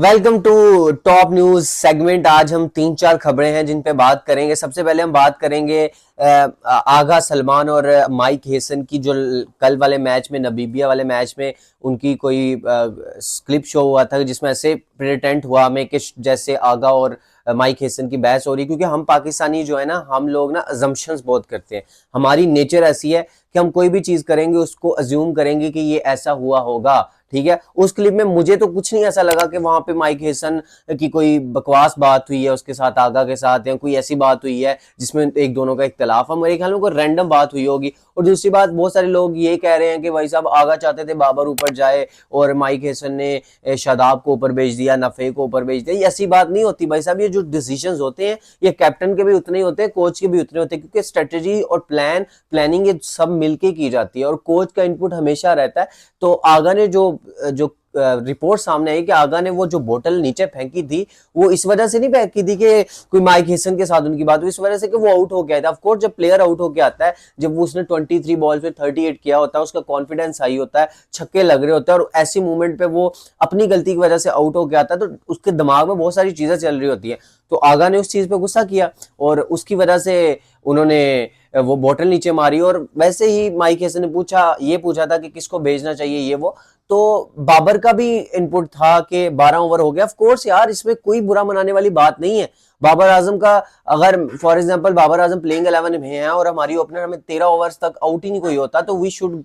Welcome to top news segment. आज हम 3-4 खबरें हैं जिन पे बात करेंगे। सबसे पहले हम बात करेंगे आगा सलमान और माइक हेसन की, जो कल वाले मैच में, नबीबिया वाले मैच में उनकी कोई क्लिप शो हुआ था जिसमें ऐसे प्रेटेंट हुआ हमें कि जैसे आगा और माइक हेसन की बहस हो रही। क्योंकि हम पाकिस्तानी जो है ना, हम लोग ना अजम्पशंस बहुत करते हैं। हमारी नेचर ऐसी है कि हम कोई भी चीज करेंगे उसको अज्यूम करेंगे कि ये ऐसा हुआ होगा। ठीक है, उस क्लिप में मुझे तो कुछ नहीं ऐसा लगा कि वहां पे माइक हेसन की कोई बकवास बात हुई है उसके साथ, आगा के साथ, या कोई ऐसी बात हुई है जिसमें एक दोनों का इख्तलाफ है। मेरे ख्याल में कोई रैंडम बात हुई होगी। और दूसरी बात, बहुत सारे लोग ये कह रहे हैं कि भाई साहब आगा चाहते थे बाबर ऊपर जाए और माइक हेसन ने शादाब को ऊपर भेज दिया, नफे को ऊपर भेज दिया। ये ऐसी बात नहीं होती भाई साहब। ये जो डिसीजन होते हैं ये कैप्टन के भी उतने ही होते हैं, कोच के भी उतने होते हैं, क्योंकि स्ट्रेटेजी और प्लानिंग ये सब मिलके की जाती है और कोच का इनपुट हमेशा रहता है। तो आगा ने जो जो रिपोर्ट सामने आई कि आगा ने वो जो बोतल नीचे फेंकी थी, वो इस वजह से नहीं फेंकी थी कि कोई माइक हेसन के साथ उनकी बात हुई, इस वजह से कि वो आउट हो गया था। ऑफ कोर्स जब प्लेयर आउट होके आता है, जब वो उसने 23 बॉल पे 38 किया होता है, उसका कॉन्फिडेंस हाई होता है, छक्के लग रहे होते हैं, और ऐसी मूवमेंट पे वो अपनी गलती की वजह से आउट हो गया था, तो उसके दिमाग में बहुत सारी चीजें चल रही होती है। तो आगा ने उस चीज पे गुस्सा किया और उसकी वजह से उन्होंने वो बोतल नीचे मारी। और वैसे ही माइक हेसन ने ये पूछा था कि किसको भेजना चाहिए, ये वो। तो बाबर का भी इनपुट था कि 12 ओवर हो गया। ऑफ कोर्स यार, इसमें कोई बुरा मनाने वाली बात नहीं है। बाबर आजम का, अगर for example Babar Azam playing 11 में है और हमारी ओपनर हमें 13 ओवर्स तक आउट ही नहीं कोई होता, तो we should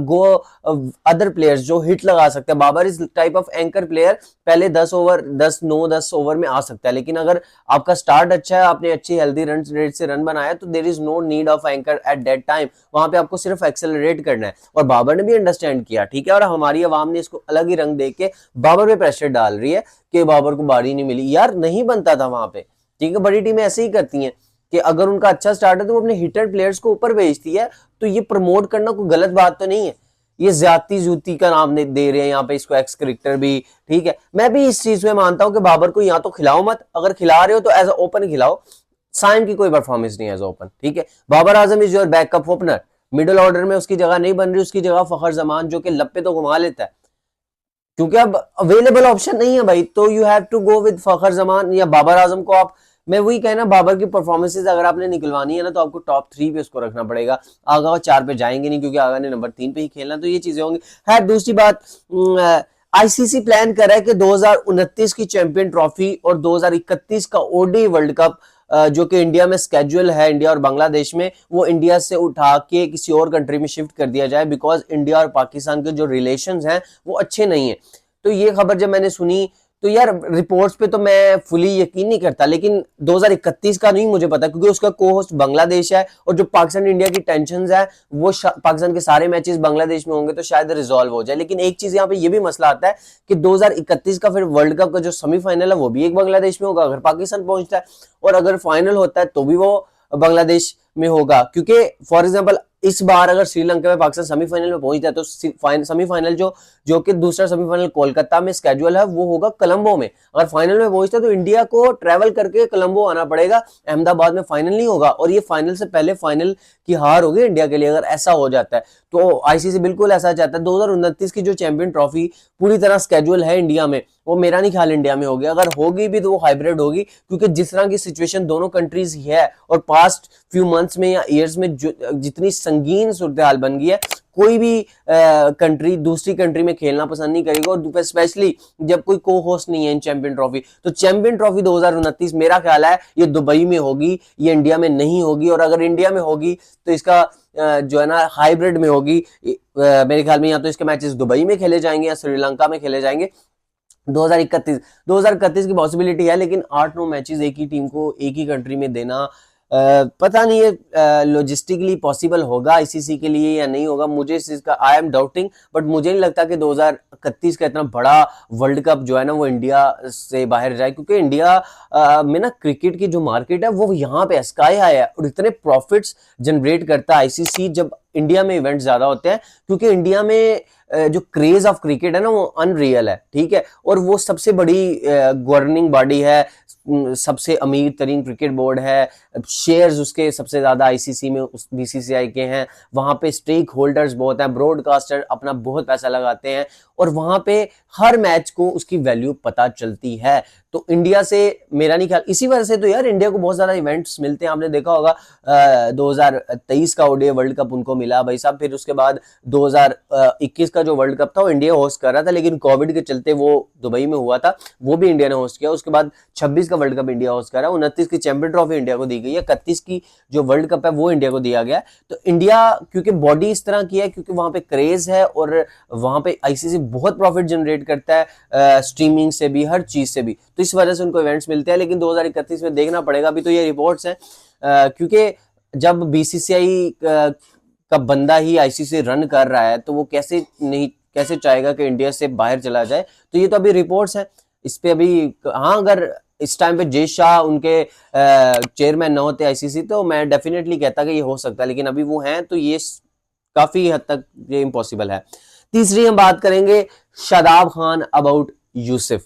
go other players जो हिट लगा सकते हैं। Babar is type of anchor player, पहले 10 ओवर में आ सकता है। लेकिन अगर आपका स्टार्ट अच्छा है, आपने अच्छी हेल्दी रन रेट से रन बनाया, तो there is no need of anchor at that time. वहां पे आपको सिर्फ एक्सेलरेट करना है। और बाबर ने भी अंडरस्टैंड किया, ठीक है। और हमारी आवाम ने इसको अलग ही रंग देके बाबर पे प्रेशर डाल रही है कि बाबर को बारी नहीं मिली। यार नहीं बनता था वहां पे, ठीक है। बड़ी टीमें ऐसे ही करती हैं कि अगर उनका अच्छा स्टार्ट है तो वो अपने हिटर प्लेयर्स को ऊपर भेजती है। तो ये प्रमोट करना कोई गलत बात तो नहीं है। ये ज्यादती जूती का नाम दे रहे हैं यहाँ पे इसको, एक्स क्रिकेटर भी। ठीक है, मैं भी इस चीज में मानता हूं कि बाबर को या तो खिलाओ मत, अगर खिला रहे हो तो एज ओपन खिलाओ। साइम की कोई परफॉर्मेंस नहीं है एज ओपन, ठीक है। Babar Azam is your backup opener, middle order में उसकी जगह नहीं बन रही, उसकी जगह फखर जमान जो कि लप्पे तो घुमा लेता है, क्योंकि अब अवेलेबल ऑप्शन नहीं है भाई। तो you have to go with Fakhar Zaman या बाबर आजम को आप। मैं वही कहना, बाबर की परफॉर्मेंसेज अगर आपने निकलवानी है ना, तो आपको टॉप 3 पे उसको रखना पड़ेगा। आगा 4 पे जाएंगे नहीं, क्योंकि आगा ने नंबर 3 पे ही खेलना। तो ये चीजें होंगी। है दूसरी बात, आईसीसी प्लान कर रहा है कि 2029 की चैंपियन ट्रॉफी और 2031 का ओडी वर्ल्ड कप, जो कि इंडिया में स्केड्यूल है, इंडिया और बांग्लादेश में, वो इंडिया से उठा के किसी और कंट्री में शिफ्ट कर दिया जाए, बिकॉज इंडिया और पाकिस्तान के जो रिलेशंस हैं वो अच्छे नहीं है। तो ये खबर जब मैंने सुनी, तो यार रिपोर्ट्स पे तो मैं फुली यकीन नहीं करता, लेकिन 2031 का नहीं मुझे पता, क्योंकि उसका को होस्ट बांग्लादेश है। और जो पाकिस्तान इंडिया की टेंशन है, वो पाकिस्तान के सारे मैचेस बांग्लादेश में होंगे, तो शायद रिजॉल्व हो जाए। लेकिन एक चीज यहाँ पे ये भी मसला आता है कि 2031 का फिर वर्ल्ड कप का जो सेमीफाइनल है वो भी एक बांग्लादेश में होगा, अगर पाकिस्तान पहुंचता है। और अगर फाइनल होता है तो भी वो बांग्लादेश में होगा, क्योंकि फॉर एग्जाम्पल इस बार अगर श्रीलंका में पाकिस्तान सेमीफाइनल में पहुंच जाए, तो सेमीफाइनल जो कि दूसरा सेमीफाइनल कोलकाता में स्केड्यूल है, वो होगा कोलंबो में। अगर फाइनल में पहुंचता है तो इंडिया को ट्रेवल करके कोलंबो आना पड़ेगा, अहमदाबाद में फाइनल नहीं होगा। और ये फाइनल से पहले फाइनल की हार होगी इंडिया के लिए, अगर ऐसा हो जाता है। तो आईसीसी बिल्कुल ऐसा चाहता है। 2029 की जो चैंपियन ट्रॉफी पूरी तरह स्केड्यूल है इंडिया में, वो मेरा नहीं ख्याल इंडिया में होगी। अगर होगी भी तो वो हाइब्रिड होगी, क्योंकि जिस तरह की सिचुएशन दोनों कंट्रीज ही है, और पास्ट फ्यू मंथ्स में या ईयर्स में जितनी संगीन सूरत हाल बन गई है, कोई भी कंट्री दूसरी कंट्री में खेलना पसंद नहीं करेगा। और स्पेशली जब कोई को होस्ट नहीं है इन चैंपियन ट्रॉफी। तो चैंपियन ट्रॉफी 2029 मेरा ख्याल है ये दुबई में होगी, ये इंडिया में नहीं होगी। और अगर इंडिया में होगी तो इसका जो है ना हाइब्रिड में होगी। मेरे ख्याल में या तो इसके मैचेस दुबई में खेले जाएंगे या श्रीलंका में खेले जाएंगे। 2031 की पॉसिबिलिटी है, लेकिन 8-9 मैचेस एक ही टीम को एक ही कंट्री में देना, पता नहीं है लॉजिस्टिकली पॉसिबल होगा आईसीसी के लिए या नहीं होगा। मुझे इस चीज का आई एम डाउटिंग, बट मुझे नहीं लगता कि 2031 का इतना बड़ा वर्ल्ड कप जो है ना वो इंडिया से बाहर जाए, क्योंकि इंडिया में ना क्रिकेट की जो मार्केट है वो यहाँ पे स्काई हाई है, और इतने प्रॉफिट्स जनरेट करता है आईसीसी जब इंडिया में इवेंट ज्यादा होते हैं। क्योंकि इंडिया में जो क्रेज ऑफ क्रिकेट है ना वो अनरियल है, ठीक है। और वो सबसे बड़ी गवर्निंग बॉडी है, सबसे अमीर तरीन क्रिकेट बोर्ड है, शेयर्स उसके सबसे ज्यादा आईसीसी में बीसीसीआई के हैं। वहां पे स्टेक होल्डर्स बहुत हैं, ब्रॉडकास्टर अपना बहुत पैसा लगाते हैं। और वहां पे हर मैच को उसकी वैल्यू पता चलती है। तो इंडिया से मेरा नहीं ख्याल, इसी वजह से तो यार इंडिया को बहुत ज्यादा इवेंट्स मिलते हैं। आपने देखा होगा 2023 का ओडीआई वर्ल्ड कप उनको मिला भाई साहब, फिर उसके बाद 2021 का जो वर्ल्ड कप था वो इंडिया होस्ट कर रहा था, लेकिन कोविड के चलते वो दुबई में हुआ था, वो भी इंडिया ने होस्ट किया। उसके बाद 26 का वर्ल्ड कप इंडिया होस्ट कर रहा है, 29 की चैंपियन ट्रॉफी इंडिया को दी गई है, 31 की जो वर्ल्ड कप है वो इंडिया को दिया गया है। तो इंडिया क्योंकि बॉडी इस तरह की है, क्योंकि वहां पे क्रेज है और वहां पे आईसीसी बहुत प्रॉफिट जनरेट करता है स्ट्रीमिंग से भी, हर चीज से भी, तो इस वजह से उनको इवेंट्स मिलते हैं। लेकिन 2031 में देखना पड़ेगा, अभी तो ये रिपोर्ट्स हैं क्योंकि जब बीसीसीआई का बंदा ही आईसीसी रन कर रहा है तो वो कैसे चाहेगा कि इंडिया से बाहर चला जाए। तो ये तो अभी रिपोर्ट्स हैं इस पे अभी। हाँ, अगर इस टाइम पे जय शाह उनके चेयरमैन न होते आईसीसी तो मैं डेफिनेटली कहता कि ये हो सकता है, लेकिन अभी वो हैं तो ये काफी हद तक ये इम्पॉसिबल है। तीसरी हम बात करेंगे शादाब खान अबाउट यूसुफ।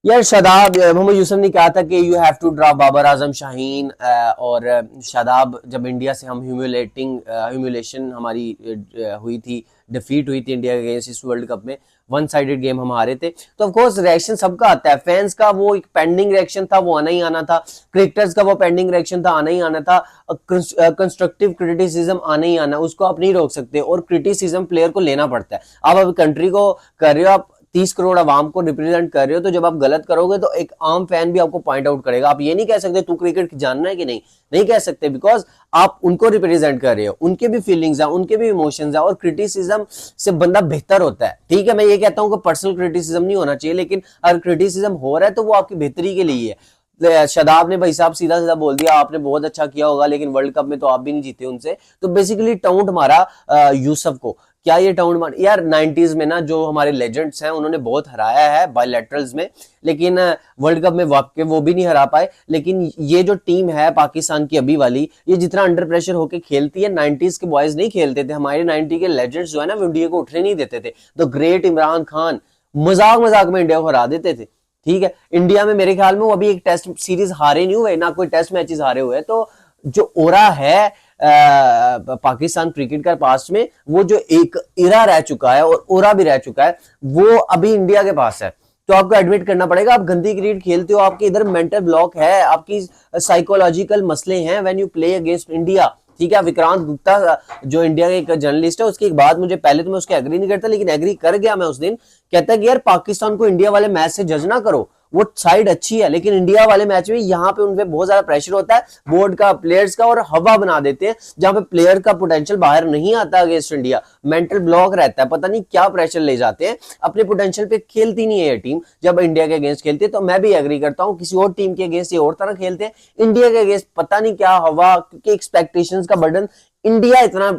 यार शादाब, मोहम्मद यूसुफ ने कहा था कि you have to drop Babar Azam Shaheen, और शादाब जब इंडिया से हम ह्यूमिलेशन हमारी हुई थी, डिफीट हुई थी इंडिया के अगेंस्ट इस वर्ल्ड कप में, वन साइडेड गेम हम हारे थे, तो ऑफ कोर्स रिएक्शन सबका आता है। फैंस का वो एक पेंडिंग रिएक्शन था, वो आना ही आना था। क्रिकेटर्स का वो पेंडिंग रिएक्शन था, आना ही आना था। कंस्ट्रक्टिव क्रिटिसिज्म आना ही आना, उसको आप नहीं रोक सकते, और क्रिटिसिज्म प्लेयर को लेना पड़ता है। आप अब कंट्री को कर रहे हो, आप 30 करोड़ आवाम को रिप्रेजेंट कर रहे हो, तो जब आप गलत करोगे तो एक आम फैन भी आपको पॉइंट आउट करेगा। आप ये नहीं कह सकते तू क्रिकेट जानना है कि नहीं कह सकते, बिकॉज आप उनको रिप्रेजेंट कर रहे हो, उनके भी फीलिंग्स है, उनके भी इमोशंस है, और क्रिटिसिज्म से बंदा बेहतर होता है। ठीक है, मैं ये कहता हूं कि पर्सनल क्रिटिसिज्म नहीं होना चाहिए, लेकिन अगर क्रिटिसिज्म हो रहा है तो वो आपकी बेहतरी के लिए है। शादाब ने भाई साहब सीधा सीधा बोल दिया आपने बहुत अच्छा किया होगा, लेकिन वर्ल्ड कप में तो आप भी नहीं जीते उनसे, तो बेसिकली टाउंट मारा यूसुफ को। क्या ये टाउन मार यार, 90s में ना जो हमारे लेजेंड्स हैं उन्होंने बहुत हराया है बायलैटरल्स में, लेकिन वर्ल्ड कप में वाकई वो भी नहीं हरा पाए। लेकिन ये जो टीम है पाकिस्तान की अभी वाली, ये जितना अंडर प्रेशर होके खेलती है, 90s के बॉयज नहीं खेलते थे। हमारे 90 के लेजेंड्स जो है ना, वो इंडिया को उठने नहीं देते थे। तो ग्रेट इमरान खान मजाक मजाक में इंडिया को हरा देते थे। ठीक है, इंडिया में मेरे ख्याल में वो अभी एक टेस्ट सीरीज हारे नहीं हुए, ना कोई टेस्ट मैचेस हारे हुए। तो जो ओरा है पाकिस्तान क्रिकेट का पास में, वो जो एक इरा रह चुका है और ओरा भी रह चुका है, वो अभी इंडिया के पास है। तो आपको एडमिट करना पड़ेगा, आप गंदी क्रिकेट खेलते हो, आपके इधर मेंटल ब्लॉक है, आपकी साइकोलॉजिकल मसले हैं when you play against India. ठीक है, विक्रांत गुप्ता जो इंडिया के एक जर्नलिस्ट है, उसकी एक बात मुझे, पहले तो मैं उसके एग्री नहीं करता, लेकिन एग्री कर गया मैं उस दिन। कहता है कि यार पाकिस्तान को इंडिया वाले मैच से जज ना करो, वो साइड अच्छी है, लेकिन इंडिया वाले मैच में यहाँ पे उनपे बहुत ज्यादा प्रेशर होता है बोर्ड का, प्लेयर्स का, और हवा बना देते हैं जहां पे प्लेयर का पोटेंशियल बाहर नहीं आता अगेंस्ट इंडिया। मेंटल ब्लॉक रहता है, पता नहीं क्या प्रेशर ले जाते हैं, अपने पोटेंशियल पे खेलती नहीं है ये टीम जब इंडिया के अगेंस्ट खेलती है। तो मैं भी एग्री करता हूँ, किसी और टीम के अगेंस्ट ये और तरह खेलते हैं, इंडिया के अगेंस्ट पता नहीं क्या हवा, क्योंकि एक्सपेक्टेशंस का बर्डन इंडिया इतना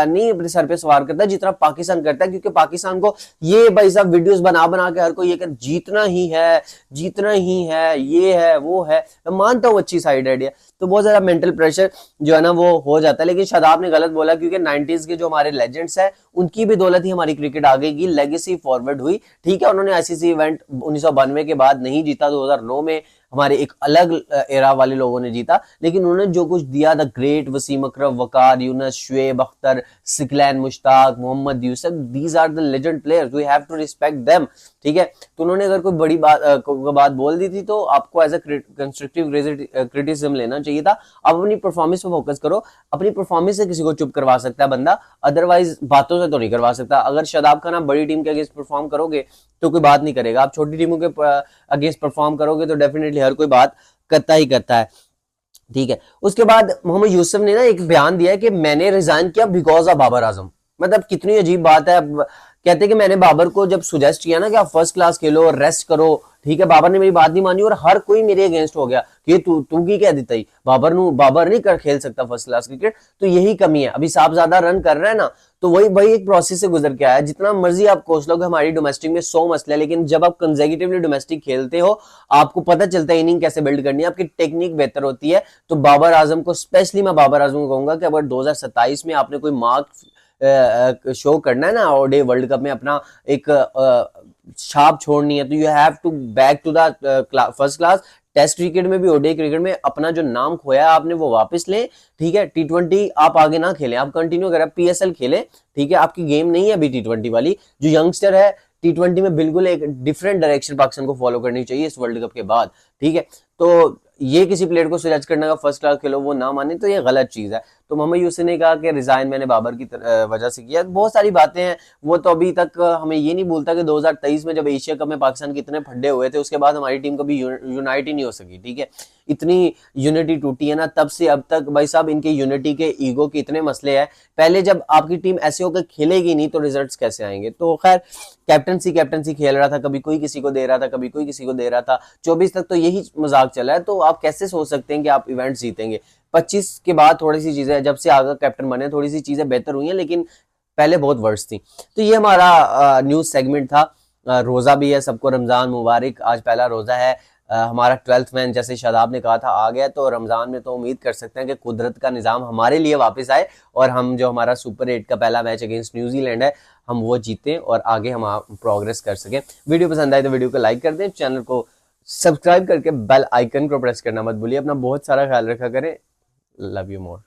नहीं अपने सर पे सवार करता जितना पाकिस्तान करता है, क्योंकि पाकिस्तान को ये भाई साहब वीडियोस बना बना के हर कोई ये जीतना ही है, जीतना ही है, ये है वो है। मैं मानता हूँ अच्छी साइड आइडिया, तो बहुत ज्यादा मेंटल प्रेशर जो है ना वो हो जाता है। लेकिन शादाब ने गलत बोला, क्योंकि 90s के जो हमारे लेजेंड्स हैं उनकी भी दौलत ही हमारी क्रिकेट आगे की लेगेसी फॉरवर्ड हुई। ठीक है, उन्होंने आईसीसी इवेंट 1992 के बाद नहीं जीता, 2009 में हमारे एक अलग एरा वाले लोगों ने जीता, लेकिन उन्होंने जो कुछ दिया, the great Wasim Akram, Waqar Younis, Shoaib Akhtar, Saqlain Mushtaq, Mohammad Yousuf, these are the legend players, we have to respect them. ठीक है, तो उन्होंने अगर कोई बड़ी बात बोल दी थी तो आपको एज अ कंस्ट्रक्टिव क्रिटिसिज्म लेना चाहिए था। आप अपनी परफॉर्मेंस पे फोकस करो, अपनी परफॉर्मेंस से किसी को चुप करवा सकता है बंदा, अदरवाइज बातों से तो नहीं करवा सकता। अगर शादाब खान आप बड़ी टीम के अगेंस्ट परफॉर्म करोगे तो कोई बात नहीं करेगा, आप छोटी टीमों के अगेंस्ट परफॉर्म करोगे तो डेफिनेटली हर कोई बात करता ही करता है। ठीक है, उसके बाद मोहम्मद यूसुफ ने ना एक बयान दिया कि मैंने रिजाइन किया बिकॉज ऑफ बाबर आजम। मतलब कितनी अजीब बात है। कहते हैं कि मैंने बाबर को जब सुजेस्ट किया ना कि आप फर्स्ट क्लास खेलो और रेस्ट करो, ठीक है, बाबर ने मेरी बात नहीं मानी और हर कोई मेरे अगेंस्ट हो गया कि तू की कह देता ही, बाबर नहीं कर खेल सकता फर्स्ट क्लास क्रिकेट। तो यही कमी है, अभी साहबजादा रन कर रहा है ना, तो वही एक प्रोसेस से गुजर के आया। जितना मर्जी आप कोच लोगे, हमारी डोमेस्टिक में 100 मसले हैं, लेकिन जब आप कंसेक्यूटिवली डोमेस्टिक खेलते हो आपको पता चलता है इनिंग कैसे बिल्ड करनी है, आपकी टेक्निक बेहतर होती है। तो बाबर आजम को, स्पेशली मैं बाबर आजम को कहूंगा कि अगर 2027 में आपने कोई मार्क शो करना है ना ओडीआई वर्ल्ड कप में, अपना एक छाप छोड़नी है, तो you have to back to the first class. Test cricket में भी, ओडीआई क्रिकेट में अपना जो नाम खोया आपने वो वापस लें। ठीक है, टी20 आप आगे ना खेलें, आप कंटिन्यू करें, पीएसएल खेलें। ठीक है, आपकी गेम नहीं है अभी टी20 वाली। जो यंगस्टर है T20 में बिल्कुल एक डिफरेंट डायरेक्शन पाकिस्तान को फॉलो करनी चाहिए इस वर्ल्ड कप के बाद, ठीक है। तो ये किसी प्लेयर को सिलेक्ट करने का फर्स्ट क्लास खेलो वो ना माने तो ये गलत चीज है। तो मोहम्मद यूसुफ ने कहा कि रिजाइन मैंने बाबर की वजह से किया, बहुत सारी बातें हैं। वो तो अभी तक हमें ये नहीं भूलता कि 2023 में जब एशिया कप में पाकिस्तान कितने फड्डे हुए थे, उसके बाद हमारी टीम कभी यूनाइट ही नहीं हो सकी, ठीक है। इतनी यूनिटी टूटी है ना तब से अब तक, भाई साहब इनके यूनिटी के ईगो के इतने मसले हैं। पहले जब आपकी टीम ऐसे होकर खेलेगी नहीं तो रिजल्ट्स कैसे आएंगे। तो खैर कैप्टनसी खेल रहा था, कभी कोई किसी को दे रहा था, कभी कोई किसी को दे रहा था। 24 तक तो यही मजाक चला है, तो आप कैसे सोच सकते हैं कि आप इवेंट जीतेंगे। 25 के बाद थोड़ी सी चीजें, जब से आगा कैप्टन बने थोड़ी सी चीजें बेहतर हुई हैं, लेकिन पहले बहुत वर्स्ट थी। तो ये हमारा न्यूज सेगमेंट था। रोजा भी है, सबको रमजान मुबारक। आज पहला रोजा है। हमारा 12th मैन जैसे शादाब ने कहा था आ गया, तो रमजान में तो उम्मीद कर सकते हैं कि कुदरत का निजाम हमारे लिए वापस आए और हम जो हमारा सुपर 8 का पहला मैच अगेंस्ट न्यूजीलैंड है हम वो जीतें और आगे हम प्रोग्रेस कर सकें। वीडियो पसंद आए तो वीडियो को लाइक कर दें, चैनल को सब्सक्राइब करके बेल आइकन को प्रेस करना मत भूलिए। अपना बहुत सारा ख्याल रखा करें। Love you more.